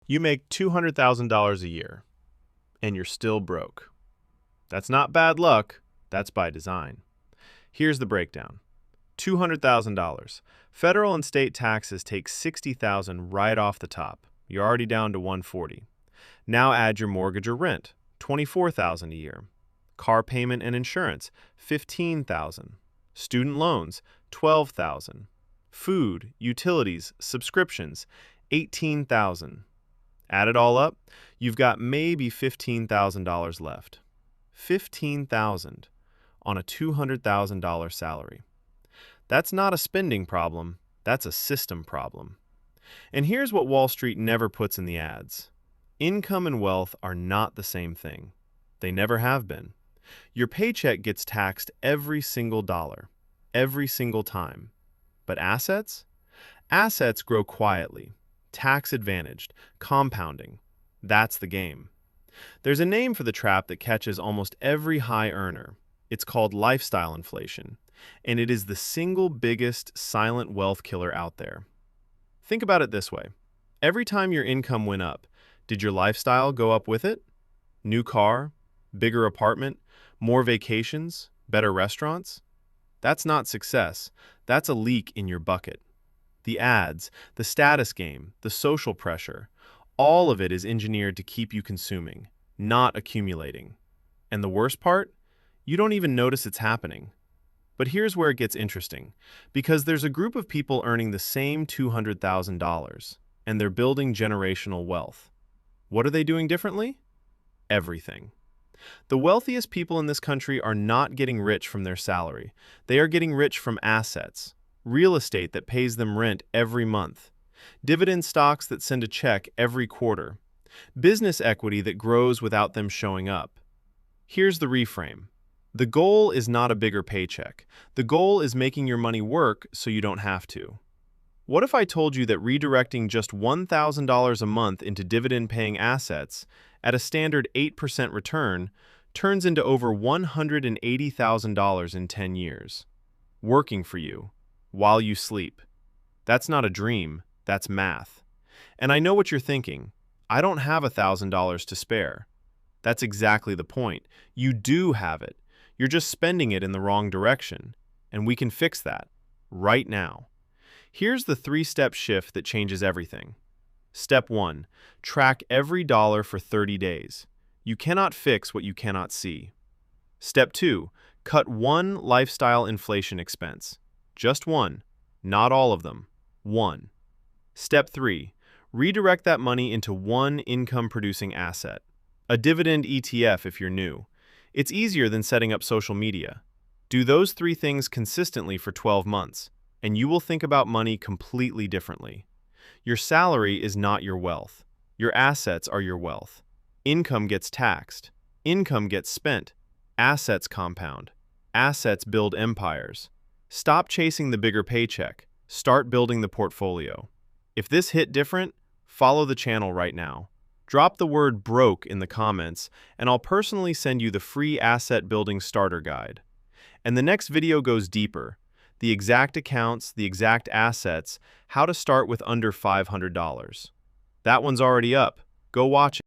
You make $200,000 a year, and you're still broke. That's not bad luck, that's by design. Here's the breakdown. $200,000. Federal and state taxes take $60,000 right off the top. You're already down to $140,000. Now add your mortgage or rent, $24,000 a year. Car payment and insurance, $15,000. Student loans, $12,000. Food, utilities, subscriptions, $18,000. Add it all up, you've got maybe $15,000 left. $15,000 on a $200,000 salary. That's not a spending problem, that's a system problem. And here's what Wall Street never puts in the ads. Income and wealth are not the same thing. They never have been. Your paycheck gets taxed every single dollar, every single time. But assets? Assets grow quietly, tax-advantaged, compounding. That's the game. There's a name for the trap that catches almost every high earner. It's called lifestyle inflation, and it is the single biggest silent wealth killer out there. Think about it this way. Every time your income went up, did your lifestyle go up with it? New car, bigger apartment, more vacations, better restaurants? That's not success. That's a leak in your bucket. The ads, the status game, the social pressure, all of it is engineered to keep you consuming, not accumulating. And the worst part? You don't even notice it's happening. But here's where it gets interesting, because there's a group of people earning the same $200,000, and they're building generational wealth. What are they doing differently? Everything. The wealthiest people in this country are not getting rich from their salary. They are getting rich from assets, real estate that pays them rent every month, dividend stocks that send a check every quarter, business equity that grows without them showing up. Here's the reframe. The goal is not a bigger paycheck. The goal is making your money work so you don't have to. What if I told you that redirecting just $1,000 a month into dividend-paying assets at a standard 8% return turns into over $180,000 in 10 years, working for you while you sleep? That's not a dream, that's math. And I know what you're thinking. I don't have $1,000 to spare. That's exactly the point. You do have it. You're just spending it in the wrong direction, and we can fix that right now. Here's the 3-step shift that changes everything. Step 1. Track every dollar for 30 days. You cannot fix what you cannot see. Step 2. Cut one lifestyle inflation expense. Just one, not all of them. One. Step 3. Redirect that money into one income-producing asset. A dividend ETF if you're new. It's easier than setting up social media. Do those 3 things consistently for 12 months, and you will think about money completely differently. Your salary is not your wealth. Your assets are your wealth. Income gets taxed. Income gets spent. Assets compound. Assets build empires. Stop chasing the bigger paycheck. Start building the portfolio. If this hit different, follow the channel right now. Drop the word broke in the comments, and I'll personally send you the free asset building starter guide. And the next video goes deeper. The exact accounts, the exact assets, how to start with under $500. That one's already up. Go watch it.